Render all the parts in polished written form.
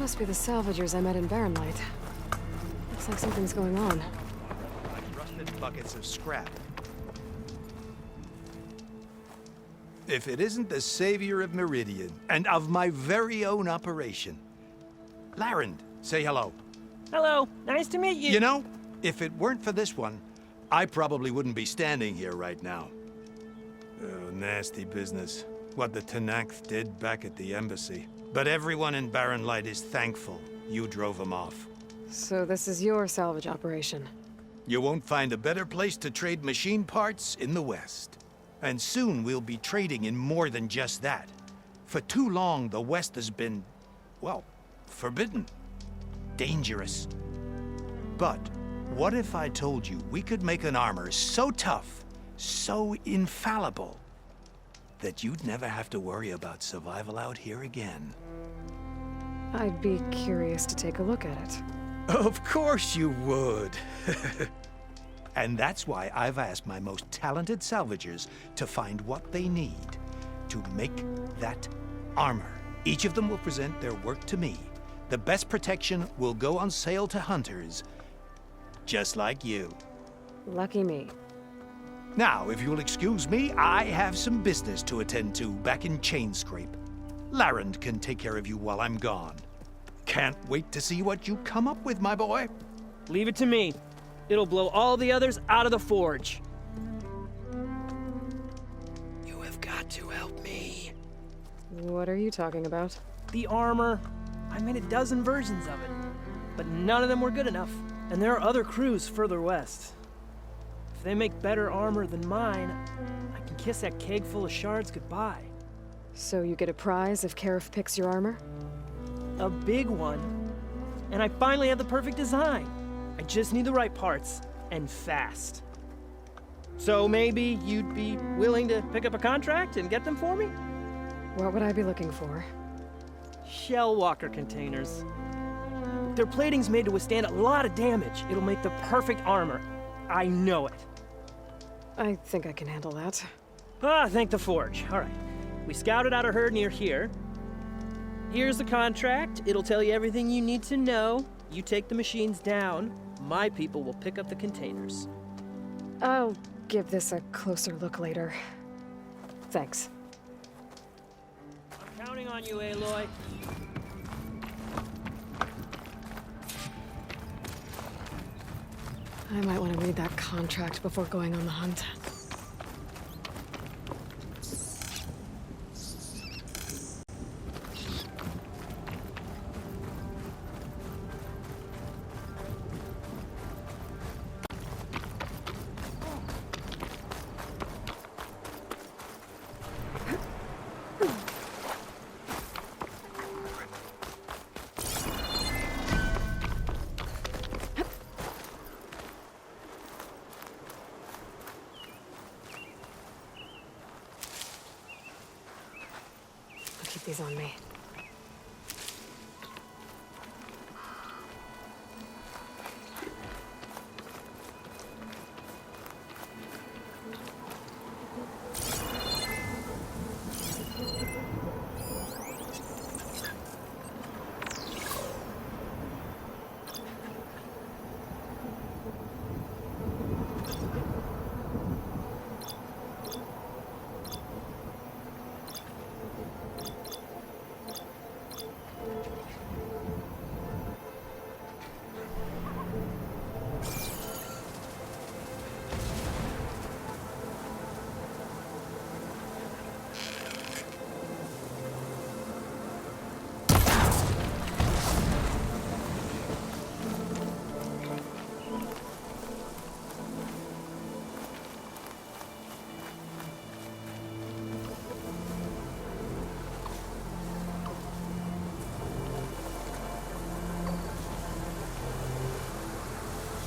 Must be the salvagers I met in Barren Light. Looks like something's going on. Like rusted buckets of scrap. If it isn't the savior of Meridian, and of my very own operation. Larend, say hello. Hello, nice to meet you. You know, if it weren't for this one, I probably wouldn't be standing here right now. Oh, nasty business. What the Tenakth did back at the embassy. But everyone in Barren Light is thankful you drove them off. So this is your salvage operation? You won't find a better place to trade machine parts in the West. And soon we'll be trading in more than just that. For too long, the West has been, well, forbidden. Dangerous. But what if I told you we could make an armor so tough, so infallible, that you'd never have to worry about survival out here again? I'd be curious to take a look at it. Of course you would. And that's why I've asked my most talented salvagers to find what they need to make that armor. Each of them will present their work to me. The best protection will go on sale to hunters, just like you. Lucky me. Now, if you'll excuse me, I have some business to attend to back in Chainscrape. Larend can take care of you while I'm gone. Can't wait to see what you come up with, my boy. Leave it to me. It'll blow all the others out of the forge. You have got to help me. What are you talking about? The armor. I made a dozen versions of it, but none of them were good enough. And there are other crews further west. If they make better armor than mine, I can kiss that keg full of shards goodbye. So you get a prize if Karif picks your armor? A big one. And I finally have the perfect design. I just need the right parts, and fast. So maybe you'd be willing to pick up a contract and get them for me? What would I be looking for? Shell walker containers. Their plating's made to withstand a lot of damage. It'll make the perfect armor. I know it. I think I can handle that. Ah, thank the forge. All right. We scouted out a herd near here. Here's the contract. It'll tell you everything you need to know. You take the machines down. My people will pick up the containers. I'll give this a closer look later. Thanks. I'm counting on you, Aloy. I might want to read that contract before going on the hunt. Keep these on me.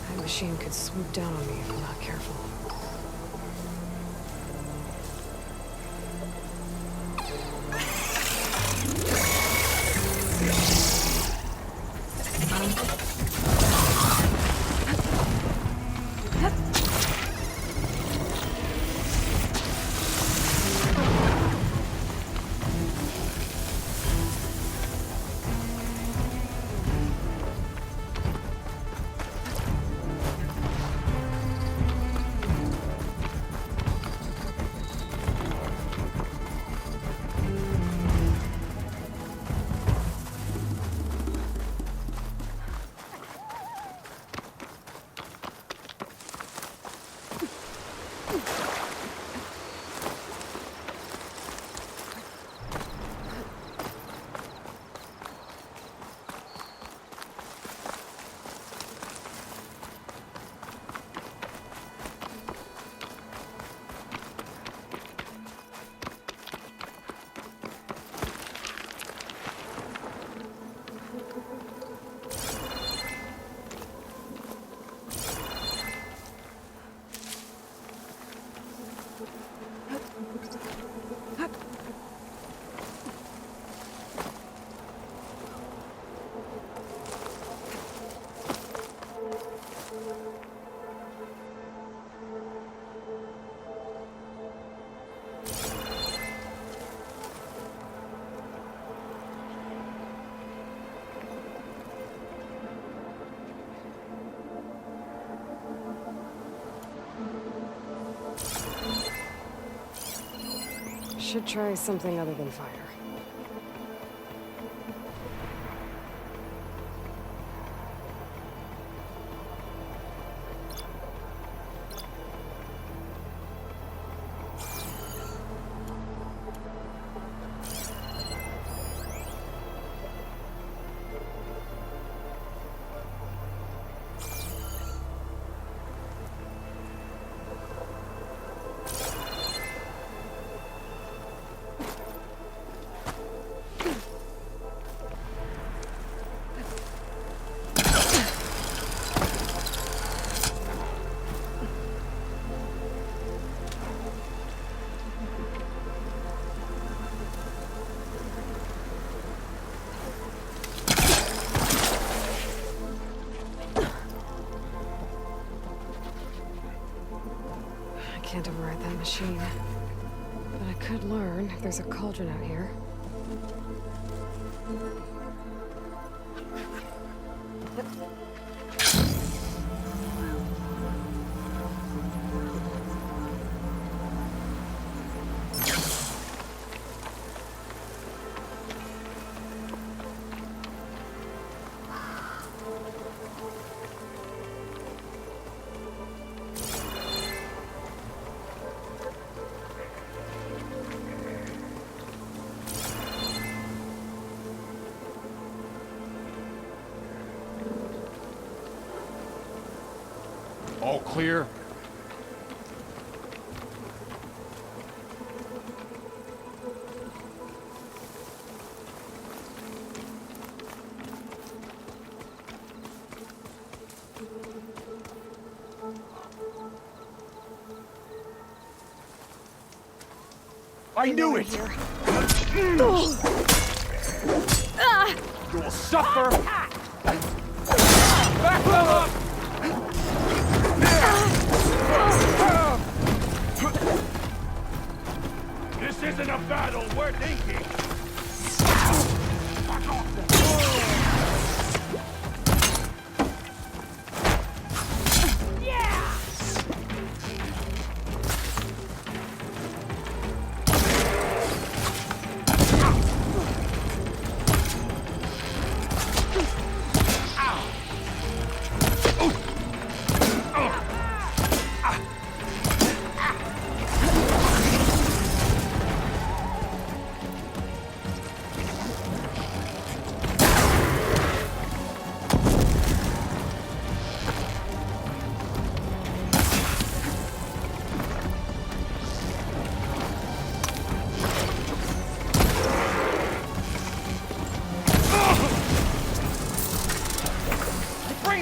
That machine could swoop down on me if I'm not careful. should try something other than fire. I can't override that machine. But I could learn if there's a cauldron out here. All clear? I knew it! You will suffer! Back them up! This isn't a battle, we're thinking!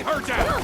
Her down!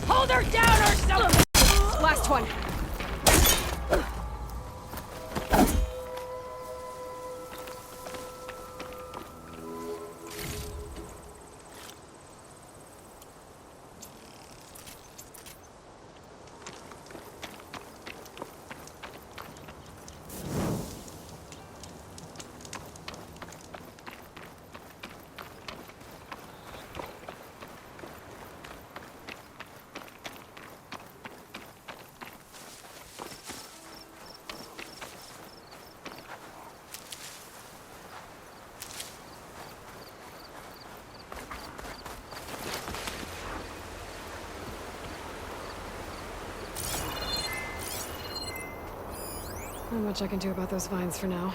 Hold her down or something! Last one. Not much I can do about those vines for now.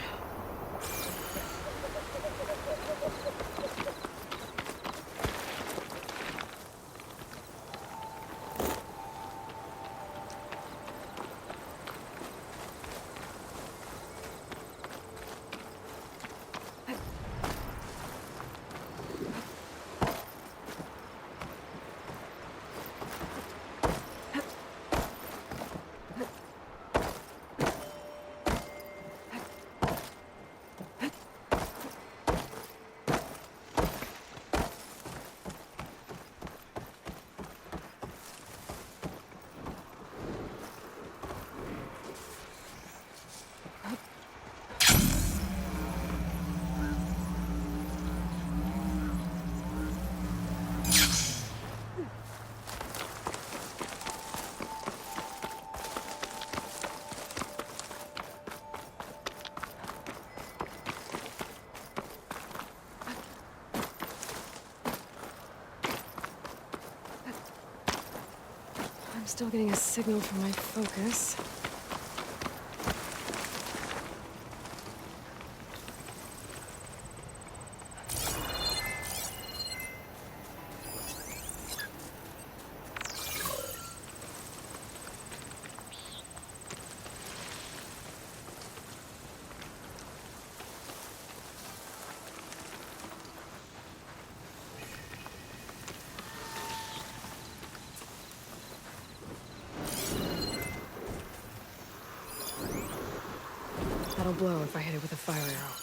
I'm still getting a signal from my focus. That'll blow if I hit it with a fire arrow.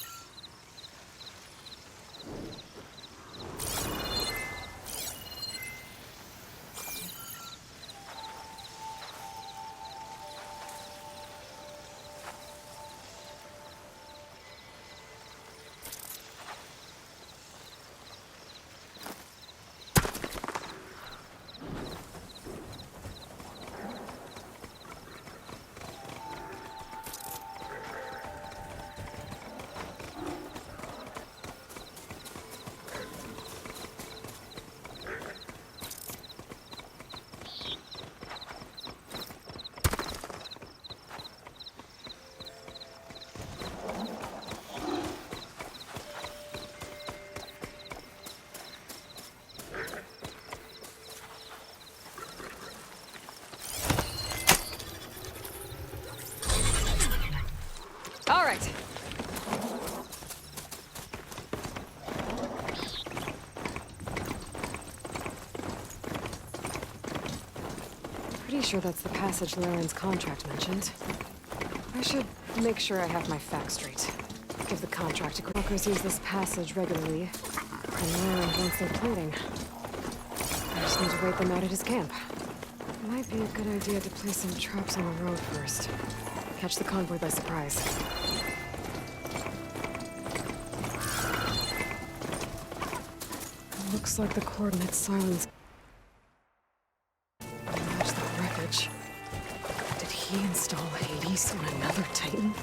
All right. Pretty sure that's the passage Laren's contract mentioned. I should make sure I have my facts straight. Give the contract to Walkers use this passage regularly, and Laren wants their plating. I just need to wait them out at his camp. Might be a good idea to place some traps on the road first. Catch the convoy by surprise. Looks like the coordinates Silence match the wreckage. Did he install Hades on another Titan?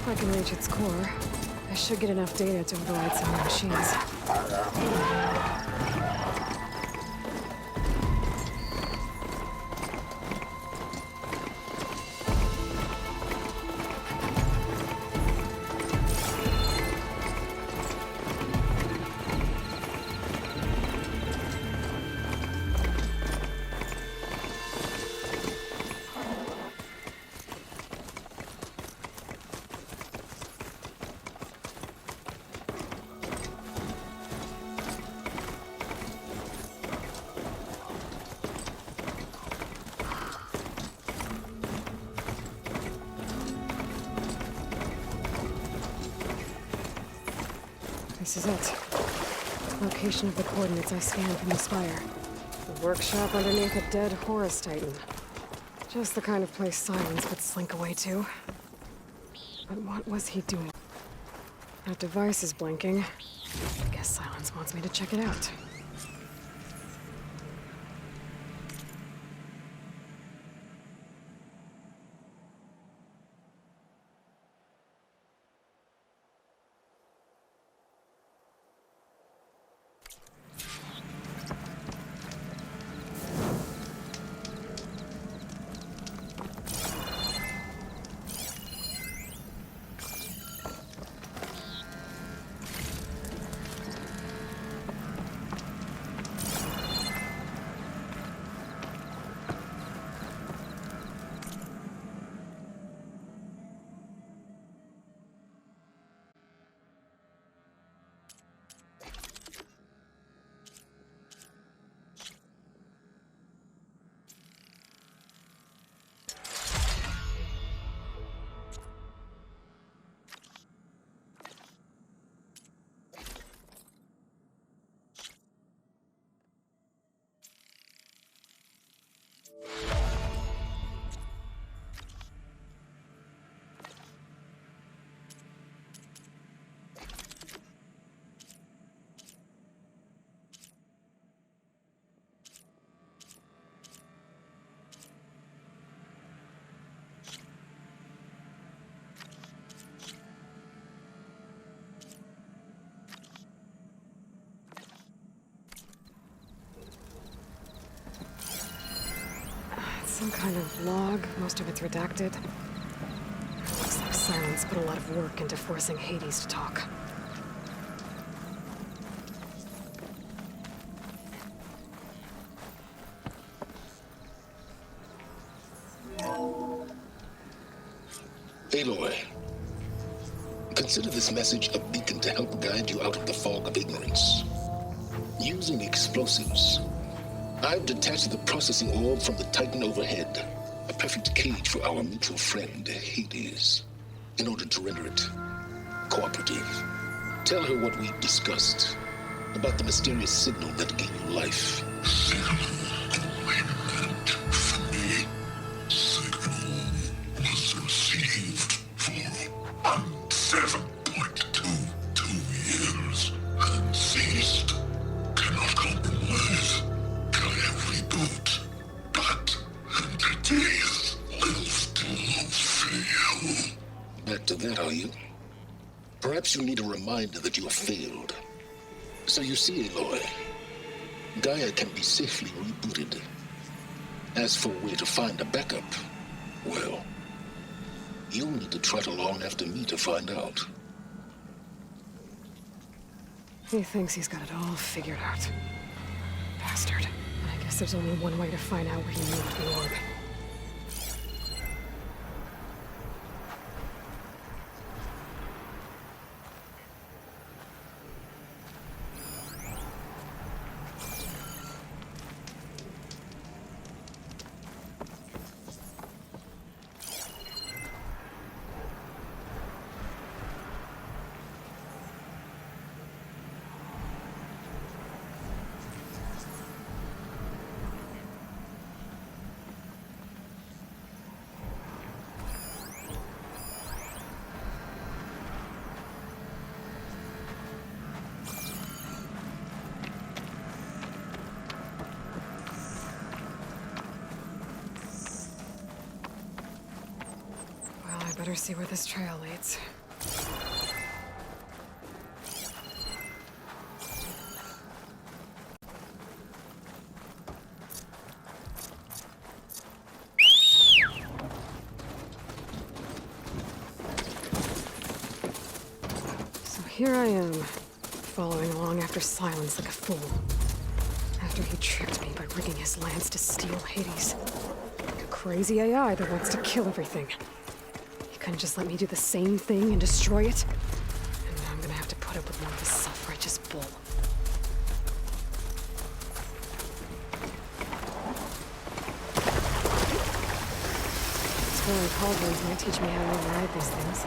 If I can reach its core, I should get enough data to override some of the machines. This is it. Location of the coordinates I scanned from the spire. The workshop underneath a dead Horus Titan. Just the kind of place Silence would slink away to. But what was he doing? That device is blinking. I guess Silence wants me to check it out. Some kind of log, most of it's redacted. Looks like Silence put a lot of work into forcing Hades to talk. Aloy, consider this message a beacon to help guide you out of the fog of ignorance. Using explosives, I've detached the processing orb from the Titan overhead, a perfect cage for our mutual friend, Hades, in order to render it cooperative. Tell her what we discussed about the mysterious signal that gave you life. Signal from me. Signal was received for 7.22 years and ceased. Cannot compromise. Reboot, but entities will still fail. Back to that, are you? Perhaps you need a reminder that you have failed. So you see, Aloy, Gaia can be safely rebooted. As for where to find a backup, well, you'll need to trot along after me to find out. He thinks he's got it all figured out. Bastard. I guess there's only one way to find out where he moved the orb. Better see where this trail leads. So here I am, following along after Silence like a fool. After he tricked me by rigging his lance to steal Hades. Like a crazy AI that wants to kill everything. Couldn't just let me do the same thing and destroy it? And now I'm gonna have to put up with more of his self-righteous bull. Exploring cauldrons might teach me how to override these things.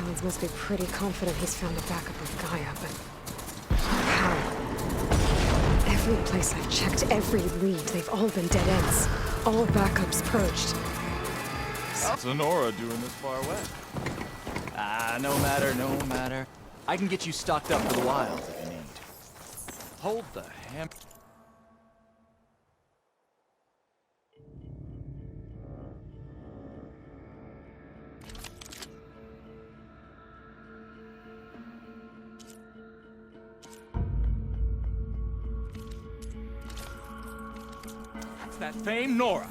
Silence must be pretty confident he's found a backup of Gaia, but how? Every place I've checked, every lead, they've all been dead ends. All backups purged. What's Sonora doing this far west? No matter. I can get you stocked up for the wilds if you need. Hold the ham. That's that famed Nora.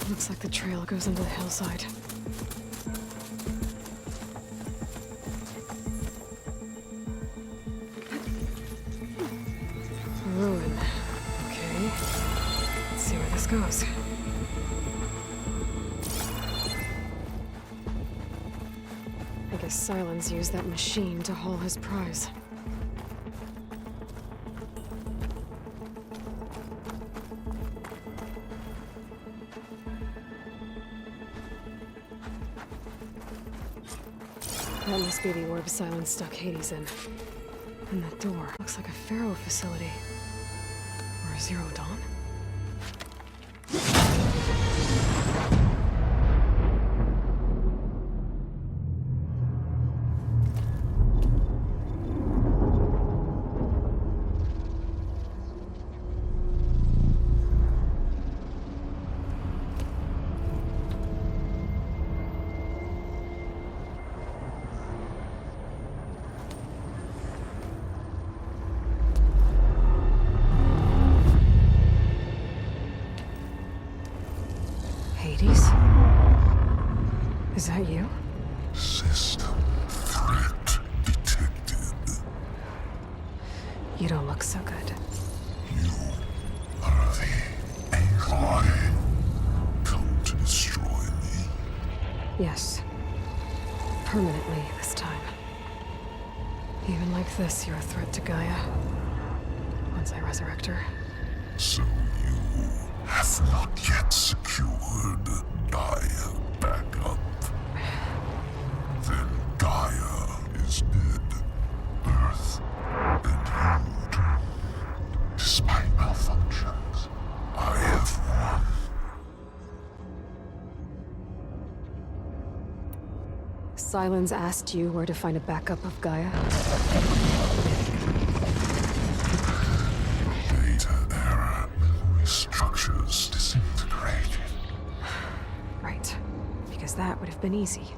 Looks like the trail goes into the hillside. Ruin. Okay. Let's see where this goes. I guess Silence used that machine to haul his prize. That must be the orb Silence stuck Hades in. And that door looks like a Pharaoh facility. Or a Zero Dawn. Hades? Is that you? System threat detected. You don't look so good. You are the AI come to destroy me. Yes. Permanently this time. Even like this, you're a threat to Gaia. Once I resurrect her. So you have not yet secured Gaia back up. Then Gaia is dead. Earth and you doomed. Despite malfunctions, I have won. Silence asked you where to find a backup of Gaia? Data error, memory structures disintegrated. Right. Because that would have been easy.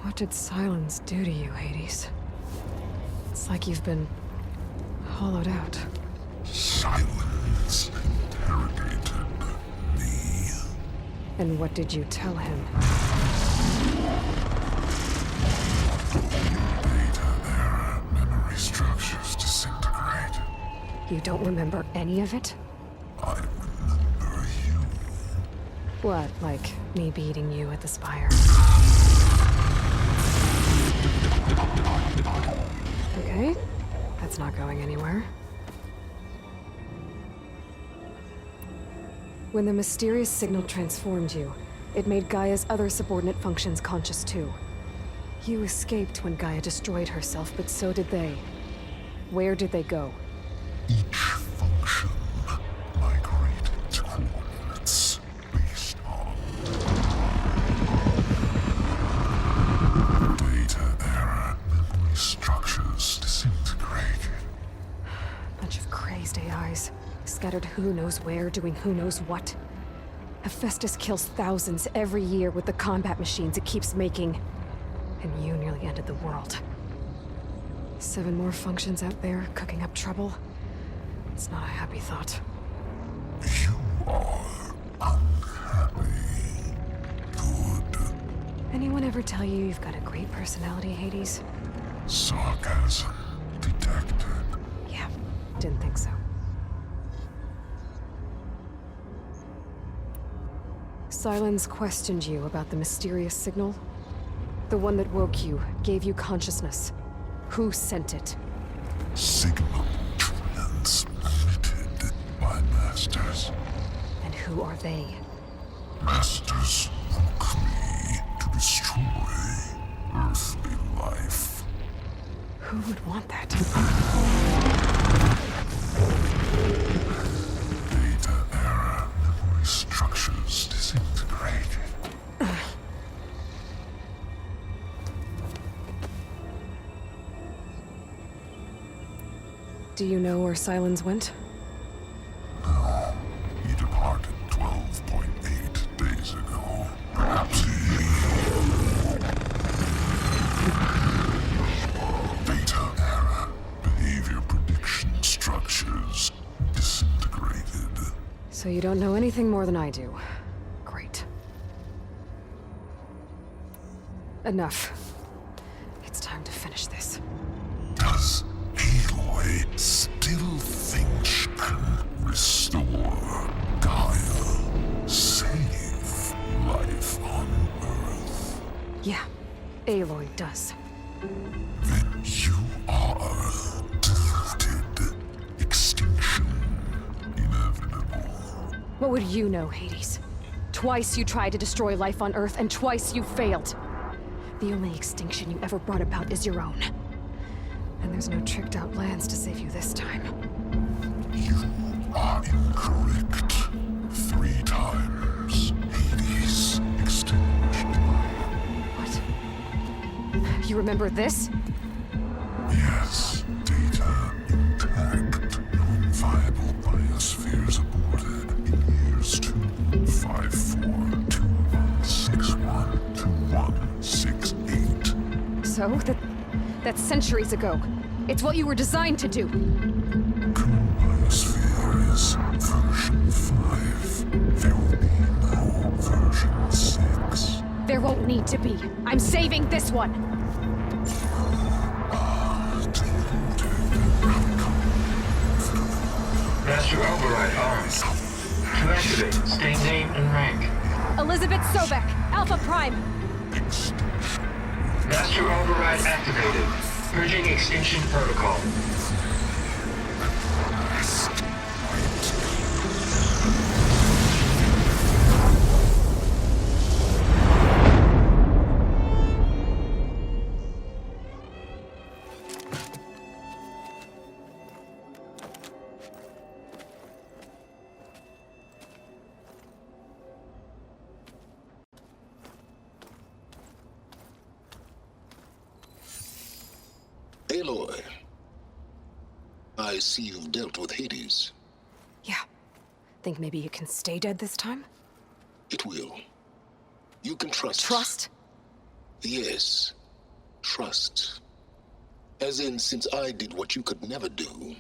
What did Silence do to you, Hades? It's like you've been hollowed out. Silence interrogated me. And what did you tell him? Data error, memory structures disintegrated. You don't remember any of it? I remember you. What, like me beating you at the Spire? Okay, that's not going anywhere. When the mysterious signal transformed you, it made Gaia's other subordinate functions conscious too. You escaped when Gaia destroyed herself, but so did they. Where did they go? Each function migrated to coordinates based on data error, memory structures disintegrated. Bunch of crazed AIs, scattered who knows where, doing who knows what. Hephaestus kills thousands every year with the combat machines it keeps making. And you nearly ended the world. 7 more functions out there, cooking up trouble. It's not a happy thought. You are anyone ever tell you you've got a great personality, Hades? Sarcasm detected. Yeah, didn't think so. Silence questioned you about the mysterious signal? The one that woke you, gave you consciousness. Who sent it? Signal transmitted by masters. And who are they? Masters woke me to destroy earthly life. Who would want that? Data error. Memory structures disintegrated. Do you know where Silence went? No. He departed 12.8 days ago. Perhaps he... Data error. Behavior prediction structures disintegrated. So you don't know anything more than I do. Great. Enough. It's time to finish this. Does Aloy still think she can restore Gaia? Save life on Earth? Yeah, Aloy does. Then you are deluded. Extinction inevitable. What would you know, Hades? Twice you tried to destroy life on Earth, and twice you failed. The only extinction you ever brought about is your own. And there's no tricked-out lands to save you this time. You are incorrect. 3 times. Hades extinguished. What? You remember this? Yes, data intact. Non-viable biospheres aborted in years 254, 2161, 2168. So, that's centuries ago. It's what you were designed to do. Biosphere is version 5. There will be no version 6. There won't need to be. I'm saving this one. Master override armed. To activate, state name and rank. Elizabeth Sobek, Alpha Prime. Master override activated. Purging extinction protocol. Aloy, I see you've dealt with Hades. Yeah. Think maybe you can stay dead this time? It will. You can trust. Trust? Yes. Trust. As in, since I did what you could never do,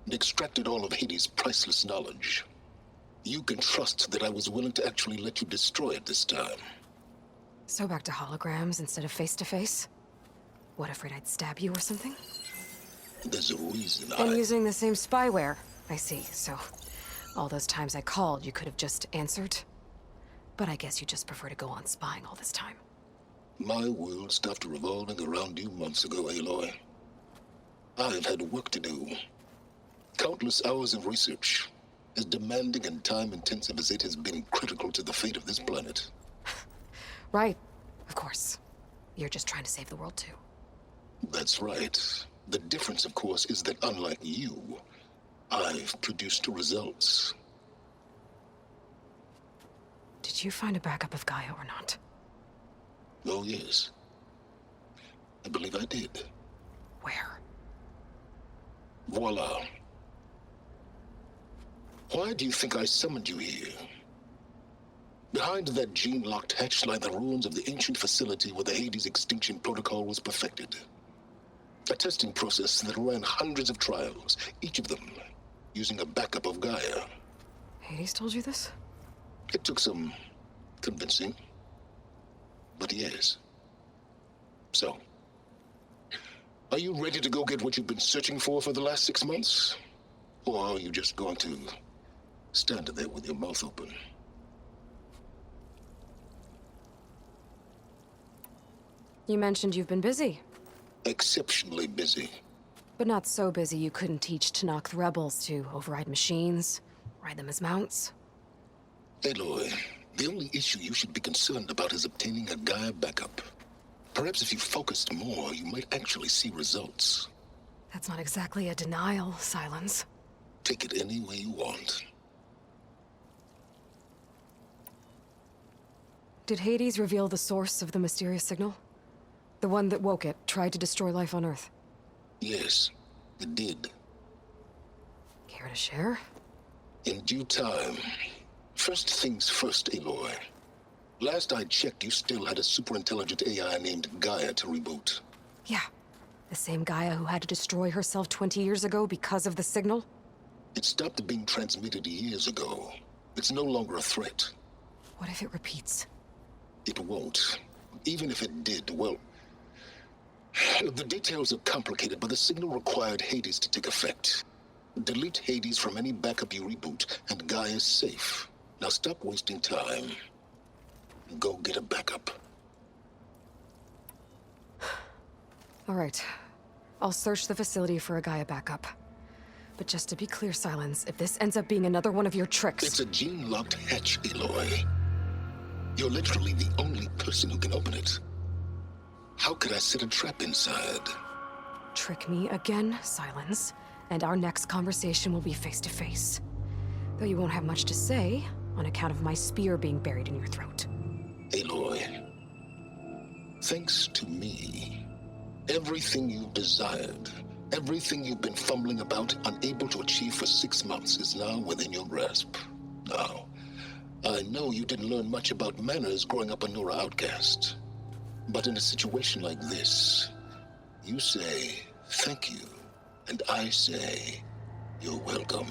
and extracted all of Hades' priceless knowledge, you can trust that I was willing to actually let you destroy it this time. So back to holograms instead of face-to-face? What, afraid I'd stab you or something? There's a reason And using the same spyware. I see, so... all those times I called, you could have just answered? But I guess you just prefer to go on spying all this time. My world stopped revolving around you months ago, Aloy. I've had work to do. Countless hours of research, as demanding and time-intensive as it has been critical to the fate of this planet. Right, of course. You're just trying to save the world, too. That's right. The difference, of course, is that unlike you, I've produced results. Did you find a backup of Gaia or not? Oh, yes. I believe I did. Where? Voila. Why do you think I summoned you here? Behind that gene-locked hatch lie the ruins of the ancient facility where the Hades extinction protocol was perfected. A testing process that ran hundreds of trials, each of them using a backup of Gaia. Hades told you this? It took some convincing. But yes, So, are you ready to go get what you've been searching for the last 6 months? Or are you just going to stand there with your mouth open? You mentioned you've been busy. Exceptionally busy. But not so busy you couldn't teach Tanakh the rebels to override machines, ride them as mounts. Aloy, the only issue you should be concerned about is obtaining a Gaia backup. Perhaps if you focused more, you might actually see results. That's not exactly a denial, Silence. Take it any way you want. Did Hades reveal the source of the mysterious signal? The one that woke it, tried to destroy life on Earth? Yes, it did. Care to share? In due time. First things first, Aloy. Last I checked, you still had a super-intelligent AI named Gaia to reboot. Yeah. The same Gaia who had to destroy herself 20 years ago because of the signal? It stopped being transmitted years ago. It's no longer a threat. What if it repeats? It won't. Even if it did, well... The details are complicated, but the signal required Hades to take effect. Delete Hades from any backup you reboot, and Gaia's safe. Now stop wasting time. Go get a backup. All right. I'll search the facility for a Gaia backup. But just to be clear, Silence, if this ends up being another one of your tricks... It's a gene-locked hatch, Aloy. You're literally the only person who can open it. How could I set a trap inside? Trick me again, Silence, and our next conversation will be face-to-face. Though you won't have much to say, on account of my spear being buried in your throat. Aloy, thanks to me, everything you've desired, everything you've been fumbling about, unable to achieve for 6 months, is now within your grasp. Now, I know you didn't learn much about manners growing up a Nora outcast. But in a situation like this, you say, thank you, and I say, you're welcome.